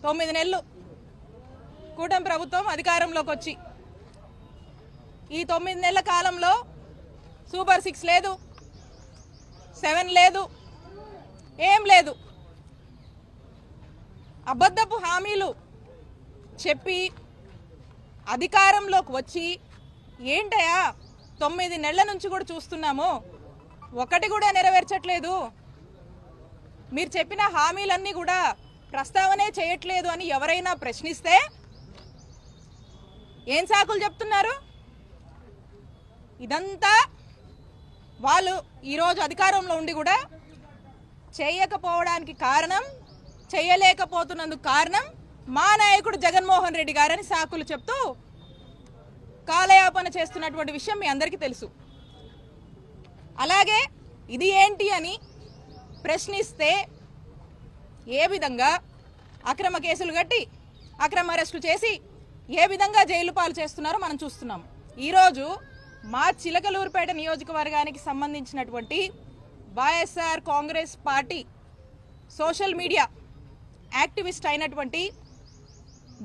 9 నెలలు కూటమి ప్రభుత్వం అధికారంలోకి వచ్చి ఈ 9 నెలల కాలంలో సూపర్ 6 లేదు, 7 లేదు, ఏం లేదు. అబద్ధపు హామీలు చెప్పి అధికారంలోకి వచ్చి ఏంటయా 9 నెలల నుంచి కూడా చూస్తున్నాము, ఒకటి కూడా నెరవేర్చట్లేదు, మీరు చెప్పిన హామీలన్నీ కూడా ప్రస్తావనే చేయట్లేదు అని ఎవరైనా ప్రశ్నిస్తే ఏం సాకులు చెప్తున్నారు? ఇదంతా వాళ్ళు ఈరోజు అధికారంలో ఉండి కూడా చేయకపోవడానికి కారణం, చేయలేకపోతున్నందుకు కారణం మా నాయకుడు జగన్మోహన్ రెడ్డి గారని సాకులు చెప్తూ కాలయాపన చేస్తున్నటువంటి విషయం మీ అందరికీ తెలుసు. అలాగే ఇది ఏంటి అని ప్రశ్నిస్తే ఏ విధంగా అక్రమ కేసులు కట్టి అక్రమ అరెస్టులు చేసి ఏ విధంగా జైలు పాలు చేస్తున్నారో మనం చూస్తున్నాం. ఈరోజు మా చిలకలూరుపేట నియోజకవర్గానికి సంబంధించినటువంటి YSR Congress party social media activist అయినటువంటి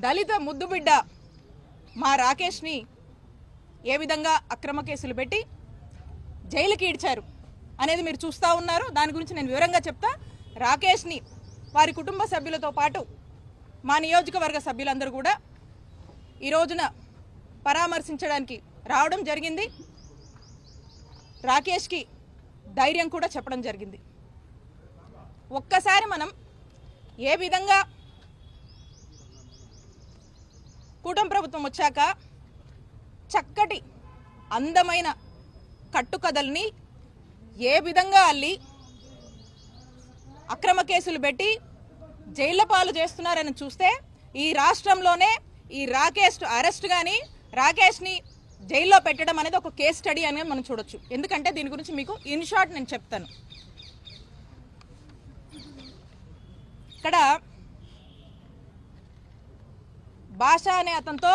దళిత ముద్దుబిడ్డ మా రాకేష్ని ఏ విధంగా అక్రమ కేసులు పెట్టి జైలుకి ఈడ్చారు అనేది మీరు చూస్తూ ఉన్నారు. దాని గురించి నేను వివరంగా చెప్తా. రాకేష్ని వారి కుటుంబ సభ్యులతో పాటు మా నియోజకవర్గ సభ్యులందరూ కూడా ఈ రోజున పరామర్శించడానికి రావడం జరిగింది. రాకేష్కి ధైర్యం కూడా చెప్పడం జరిగింది. ఒక్కసారి మనం ఏ విధంగా కూటమి ప్రభుత్వం వచ్చాక చక్కటి అందమైన కట్టుకథల్ని ఏ విధంగా అల్లి అక్రమ కేసులు పెట్టి జైళ్ల పాలు చేస్తున్నారని చూస్తే ఈ రాష్ట్రంలోనే ఈ రాకేష్ అరెస్ట్ కానీ రాకేష్ని జైల్లో పెట్టడం అనేది ఒక కేస్ స్టడీ అనేది మనం చూడొచ్చు. ఎందుకంటే దీని గురించి మీకు ఇన్ షార్ట్ నేను చెప్తాను. ఇక్కడ భాష అనే అతనితో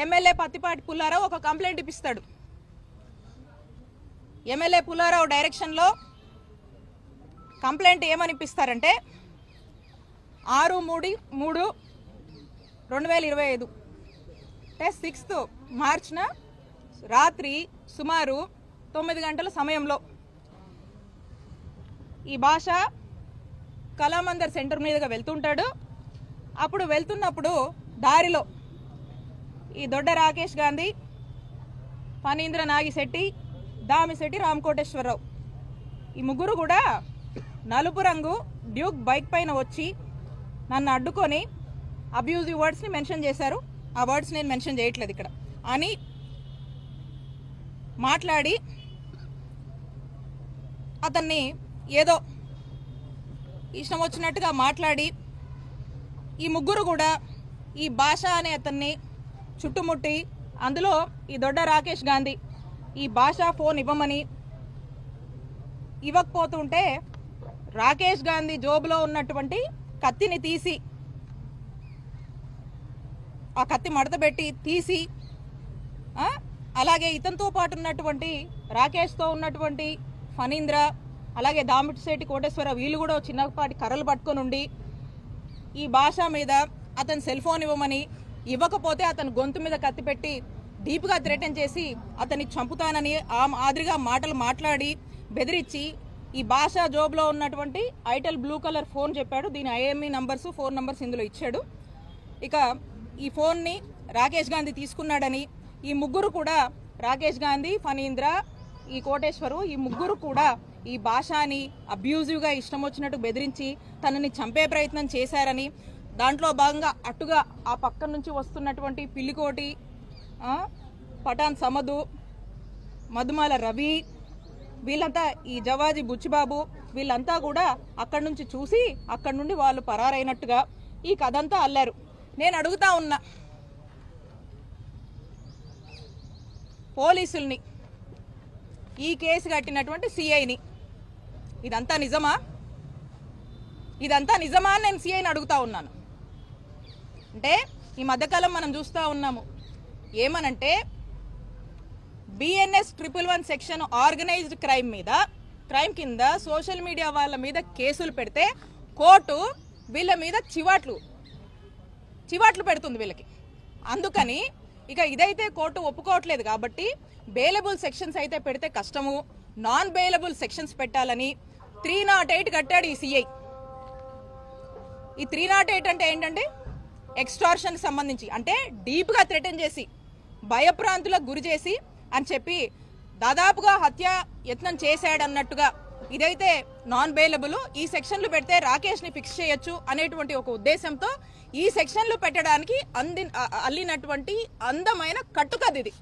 ఎమ్మెల్యే పత్తిపాటి పుల్లారావు ఒక కంప్లైంట్ ఇప్పిస్తాడు. ఎమ్మెల్యే పుల్లారావు డైరెక్షన్లో కంప్లైంట్ ఏమని ఇప్పిస్తారంటే 6/3/2025 అంటే 6th మార్చిన రాత్రి సుమారు 9 గంటల సమయంలో ఈ భాష కళామందర్ సెంటర్ మీదుగా వెళ్తుంటాడు. అప్పుడు వెళ్తున్నప్పుడు దారిలో ఈ దొడ్డ రాకేష్ గాంధీ, ఫణీంద్ర నాగిశెట్టి, దామిశెట్టి రామకోటేశ్వరరావు ఈ ముగ్గురు కూడా నలుపు రంగు డ్యూక్ బైక్ పైన వచ్చి నన్ను అడ్డుకొని అబ్యూజివ్ వర్డ్స్ని మెన్షన్ చేశారు. ఆ వర్డ్స్ నేను మెన్షన్ చేయట్లేదు ఇక్కడ అని మాట్లాడి అతన్ని ఏదో ఇష్టం వచ్చినట్టుగా మాట్లాడి ఈ ముగ్గురు కూడా ఈ భాష అనే అతన్ని చుట్టుముట్టి అందులో ఈ దొడ్డ రాకేష్ గాంధీ ఈ భాష ఫోన్ ఇవ్వమని ఇవ్వకపోతుంటే రాకేష్ గాంధీ జోబులో ఉన్నటువంటి కత్తిని తీసి ఆ కత్తి మడతపెట్టి తీసి అలాగే ఇతనితో పాటు ఉన్నటువంటి రాకేష్తో ఉన్నటువంటి ఫణీంద్ర అలాగే దామిశెట్టి కోటేశ్వర వీళ్ళు కూడా చిన్నపాటి కర్రలు పట్టుకొని ఉండి ఈ భాష మీద అతని సెల్ ఫోన్ ఇవ్వమని, ఇవ్వకపోతే అతని గొంతు మీద కత్తి పెట్టి డీప్గా థ్రెటన్ చేసి అతన్ని చంపుతానని ఆ మాదిరిగా మాటలు మాట్లాడి బెదిరించి ఈ భాష జోబ్లో ఉన్నటువంటి ఐటెల్ బ్లూ కలర్ ఫోన్ చెప్పాడు. దీని ఐఎంఈ నంబర్స్, ఫోన్ నంబర్స్ ఇందులో ఇచ్చాడు. ఇక ఈ ఫోన్ని రాకేష్ గాంధీ తీసుకున్నాడని ఈ ముగ్గురు కూడా రాకేష్ గాంధీ, ఫణీంద్ర, ఈ కోటేశ్వరు ఈ ముగ్గురు కూడా ఈ భాషని అబ్యూజివ్గా ఇష్టం వచ్చినట్టు బెదిరించి తనని చంపే ప్రయత్నం చేశారని, దాంట్లో భాగంగా అటుగా ఆ పక్క నుంచి వస్తున్నటువంటి పిల్లికోటి, పఠాన్ సమదు, మధుమాల రవి వీళ్ళంతా ఈ జవాజీ బుచ్చిబాబు వీళ్ళంతా కూడా అక్కడి నుంచి చూసి అక్కడి నుండి వాళ్ళు పరారైనట్టుగా ఈ కథంతా అల్లారు. నేను అడుగుతా ఉన్నా పోలీసుల్ని, ఈ కేసు కట్టినటువంటి సిఐని, ఇదంతా నిజమా? ఇదంతా నిజమా అని నేను సిఐని అడుగుతా ఉన్నాను. అంటే ఈ మధ్యకాలం మనం చూస్తూ ఉన్నాము ఏమనంటే BNS 111 సెక్షన్ ఆర్గనైజ్డ్ క్రైమ్ కింద సోషల్ మీడియా వాళ్ళ మీద కేసులు పెడితే కోర్టు వీళ్ళ మీద చివాట్లు పెడుతుంది వీళ్ళకి. అందుకని ఇక ఇదైతే కోర్టు ఒప్పుకోవట్లేదు కాబట్టి బెయిలబుల్ సెక్షన్స్ అయితే పెడితే కష్టము, నాన్ బెయిలబుల్ సెక్షన్స్ పెట్టాలని 308 కట్టాడు ఈ సిఐ. ఈ 308 అంటే ఏంటంటే ఎక్స్టార్షన్ సంబంధించి, అంటే డీప్గా థ్రెటన్ చేసి భయప్రాంతులకు గురి చేసి అని చెప్పి దాదాపుగా హత్య యత్నం చేశాడన్నట్టుగా ఇదైతే నాన్ బెయిలబుల్. ఈ సెక్షన్లు పెడితే రాకేష్ని ఫిక్స్ చేయొచ్చు అనేటువంటి ఒక ఉద్దేశంతో ఈ సెక్షన్లు పెట్టడానికి అల్లినటువంటి అందమైన కట్టుకది ఇది.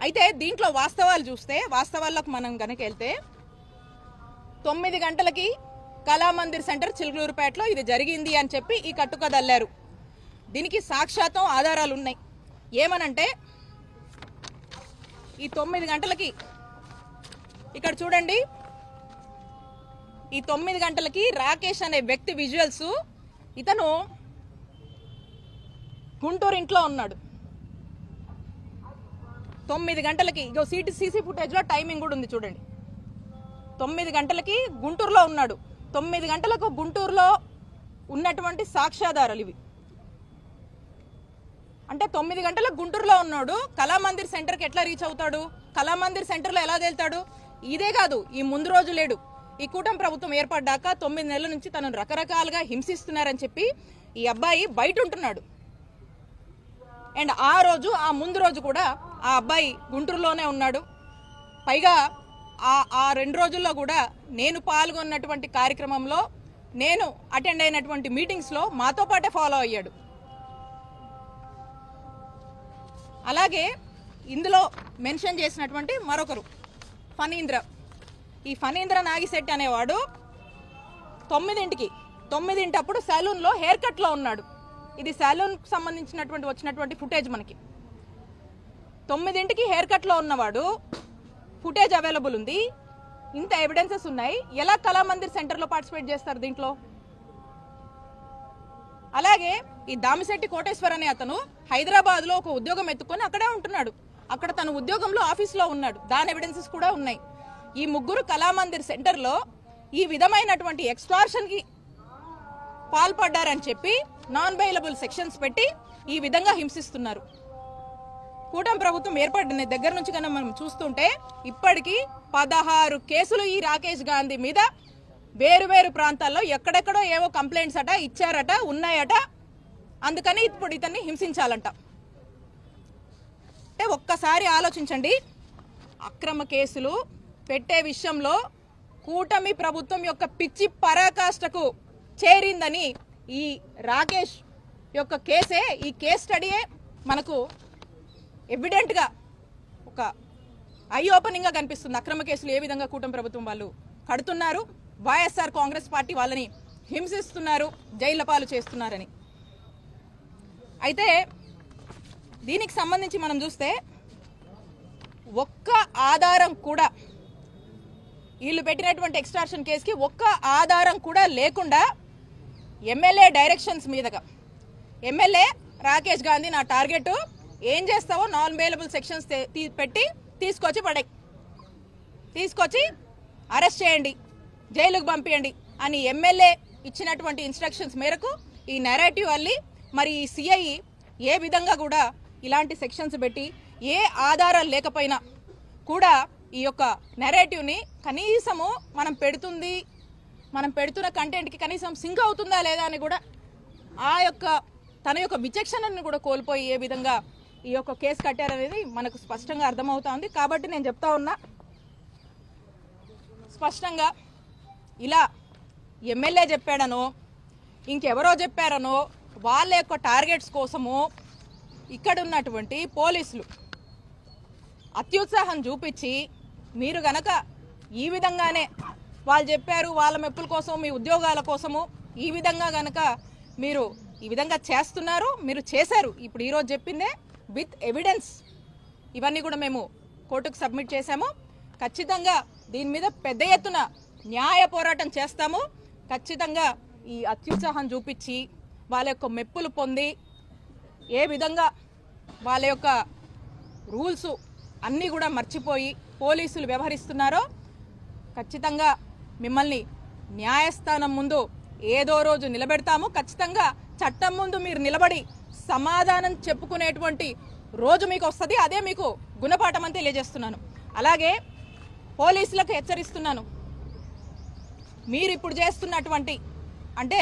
అయితే దీంట్లో వాస్తవాలు చూస్తే, వాస్తవాలకు మనం గనక వెళ్తే 9 గంటలకి కళామందిర్ సెంటర్ చిలుకలూరుపేటలో ఇది జరిగింది అని చెప్పి ఈ కట్టుకథ అల్లారు. దీనికి సాక్షాత్తం ఆధారాలు ఉన్నాయి. ఏమనంటే ఈ 9 గంటలకి ఇక్కడ చూడండి, ఈ 9 గంటలకి రాకేష్ అనే వ్యక్తి విజువల్స్, ఇతను గుంటూరు ఇంట్లో ఉన్నాడు. 9 గంటలకి ఇగో సీసీ ఫుటేజ్ లో టైమింగ్ కూడా ఉంది చూడండి. 9 గంటలకి గుంటూరులో ఉన్నాడు. 9 గంటలకు గుంటూరులో ఉన్నటువంటి సాక్ష్యాధారాలు ఇవి. అంటే 9 గంటలకు గుంటూరులో ఉన్నాడు. కళామందిర్ సెంటర్కి ఎట్లా రీచ్ అవుతాడు? కళామందిర్ సెంటర్లో ఎలా తేలుతాడు? ఇదే కాదు, ఈ ముందు రోజు లేడు. ఈ కూటమి ప్రభుత్వం ఏర్పడ్డాక 9 నెలల నుంచి తనను రకరకాలుగా హింసిస్తున్నారని చెప్పి ఈ అబ్బాయి బయట ఉంటున్నాడు. అండ్ ఆ ముందు రోజు కూడా ఆ అబ్బాయి గుంటూరులోనే ఉన్నాడు. పైగా ఆ 2 రోజుల్లో కూడా నేను పాల్గొన్నటువంటి కార్యక్రమంలో, నేను అటెండ్ అయినటువంటి మీటింగ్స్లో మాతో పాటే ఫాలో అయ్యాడు. అలాగే ఇందులో మెన్షన్ చేసినటువంటి మరొకరు ఫణీంద్ర. ఈ ఫణీంద్ర నాగిశెట్టి అనేవాడు 9 అప్పుడు సెలూన్లో హెయిర్ కట్లో ఉన్నాడు. ఇది సెలూన్ సంబంధించినటువంటి వచ్చినటువంటి ఫుటేజ్. మనకి 9 హెయిర్ కట్లో ఉన్నవాడు, ఫుటేజ్ అవైలబుల్ ఉంది, ఇంత ఎవిడెన్సెస్ ఉన్నాయి. ఎలా కళామందిర్ సెంటర్లో పార్టిసిపేట్ చేస్తారు దీంట్లో? అలాగే ఈ దామిశెట్టి కోటేశ్వర్ అనే అతను హైదరాబాద్ లో ఒక ఉద్యోగం ఎత్తుకొని అక్కడే ఉంటున్నాడు. అక్కడ తన ఉద్యోగంలో ఆఫీస్లో ఉన్నాడు. దాని ఎవిడెన్సెస్ కూడా ఉన్నాయి. ఈ ముగ్గురు కళామందిర్ సెంటర్లో ఈ విధమైనటువంటి ఎక్స్టార్షన్ కి పాల్పడ్డారని చెప్పి నాన్ బెయిలబుల్ సెక్షన్స్ పెట్టి ఈ విధంగా హింసిస్తున్నారు. కూటమి ప్రభుత్వం ఏర్పడిన దగ్గర నుంచి కన్నా మనం చూస్తుంటే ఇప్పటికీ 16 కేసులు ఈ రాకేష్ గాంధీ మీద వేరు ప్రాంతాల్లో ఎక్కడెక్కడో ఏవో కంప్లైంట్స్ అట ఇచ్చారట, ఉన్నాయట. అందుకని ఇప్పుడు ఇతన్ని హింసించాలంట. అంటే ఒక్కసారి ఆలోచించండి, అక్రమ కేసులు పెట్టే విషయంలో కూటమి ప్రభుత్వం యొక్క పిచ్చి పరాకాష్ఠకు చేరిందని ఈ రాకేష్ యొక్క కేసే, ఈ కేస్ స్టడీయే మనకు ఎవిడెంట్ గా ఒక ఐ ఓపెనింగ్ గా కనిపిస్తుంది. అక్రమ కేసులు ఏ విధంగా కూటమి ప్రభుత్వం వాళ్ళు కడుతున్నారు, వైఎస్ఆర్ కాంగ్రెస్ పార్టీ వాళ్ళని హింసిస్తున్నారు, జైళ్ల పాలు చేస్తున్నారని. అయితే దీనికి సంబంధించి మనం చూస్తే ఒక్క ఆధారం కూడా, వీళ్ళు పెట్టినటువంటి ఎక్స్టార్షన్ కేసుకి ఒక్క ఆధారం కూడా లేకుండా ఎమ్మెల్యే డైరెక్షన్స్ మీదగా ఎమ్మెల్యే రాకేష్ గాంధీ నా టార్గెట్, ఏం చేస్తావో నాన్ బెయిలబుల్ సెక్షన్స్ పెట్టి తీసుకొచ్చి అరెస్ట్ చేయండి, జైలుకు పంపించండి అని ఎమ్మెల్యే ఇచ్చినటువంటి ఇన్స్ట్రక్షన్స్ మేరకు ఈ నెరేటివ్ అల్లి మరి ఈ సిఐ ఏ విధంగా కూడా ఇలాంటి సెక్షన్స్ పెట్టి ఏ ఆధారాలు లేకపోయినా కూడా ఈ యొక్క నెరేటివ్ని కనీసము మనం పెడుతున్న కంటెంట్కి కనీసం సింక్ అవుతుందా లేదా అని కూడా తన యొక్క విచక్షణను కూడా కోల్పోయి ఏ విధంగా ఈ యొక్క కేసు కట్టారనేది మనకు స్పష్టంగా అర్థమవుతా ఉంది. కాబట్టి నేను చెప్తా ఉన్నా స్పష్టంగా, ఇలా ఎమ్మెల్యే చెప్పాడనో ఇంకెవరో చెప్పారనో వాళ్ళ యొక్క టార్గెట్స్ కోసము ఇక్కడ ఉన్నటువంటి పోలీసులు అత్యుత్సాహం చూపించి మీరు గనక ఈ విధంగానే వాళ్ళు చెప్పారు వాళ్ళ మెప్పుల కోసం మీ ఉద్యోగాల కోసము ఈ విధంగా గనక మీరు ఈ విధంగా చేస్తున్నారు, మీరు చేశారు. ఇప్పుడు ఈరోజు చెప్పిందే విత్ ఎవిడెన్స్ ఇవన్నీ కూడా మేము కోర్టుకు సబ్మిట్ చేశాము. ఖచ్చితంగా దీని మీద పెద్ద ఎత్తున న్యాయ పోరాటం చేస్తాము. ఖచ్చితంగా ఈ అత్యుత్సాహం చూపించి వాళ్ళ యొక్క మెప్పులు పొంది ఏ విధంగా వాళ్ళ యొక్క రూల్స్ అన్నీ కూడా మర్చిపోయి పోలీసులు వ్యవహరిస్తున్నారో ఖచ్చితంగా మిమ్మల్ని న్యాయస్థానం ముందు ఏదో రోజు నిలబెడతాము. ఖచ్చితంగా చట్టం ముందు మీరు నిలబడి సమాధానం చెప్పుకునేటువంటి రోజు మీకు వస్తుంది. అదే మీకు గుణపాఠం అని తెలియజేస్తున్నాను. అలాగే పోలీసులకు హెచ్చరిస్తున్నాను, మీరు ఇప్పుడు చేస్తున్నటువంటి అంటే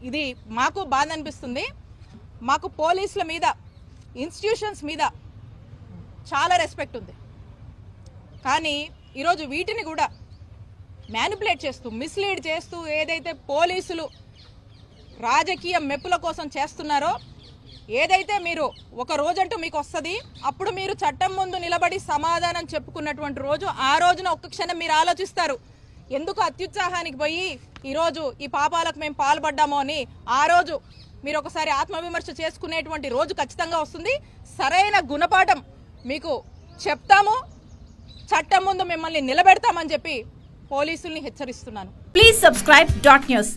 ఇది మాకు బాధ అనిపిస్తుంది. మాకు పోలీసుల మీద, ఇన్స్టిట్యూషన్స్ మీద చాలా రెస్పెక్ట్ ఉంది. కానీ ఈరోజు వీటిని కూడా మ్యానిపులేట్ చేస్తూ, మిస్లీడ్ చేస్తూ ఏదైతే పోలీసులు రాజకీయ మెప్పుల కోసం చేస్తున్నారో, ఏదైతే మీరు ఒక రోజంటూ మీకు వస్తుంది, అప్పుడు మీరు చట్టం ముందు నిలబడి సమాధానం చెప్పుకున్నటువంటి రోజు, ఆ రోజున ఒక్క క్షణం మీరు ఆలోచిస్తారు, ఎందుకు అత్యుత్సాహానికి పోయి ఈరోజు ఈ పాపాలకు మేము పాల్పడ్డామో అని. ఆ రోజు మీరు ఒకసారి ఆత్మవిమర్శ చేసుకునేటువంటి రోజు ఖచ్చితంగా వస్తుంది. సరైన గుణపాఠం మీకు చెప్తాము, చట్టం ముందు మిమ్మల్ని నిలబెడతామని చెప్పి పోలీసుల్ని హెచ్చరిస్తున్నాను. Please subscribe .news.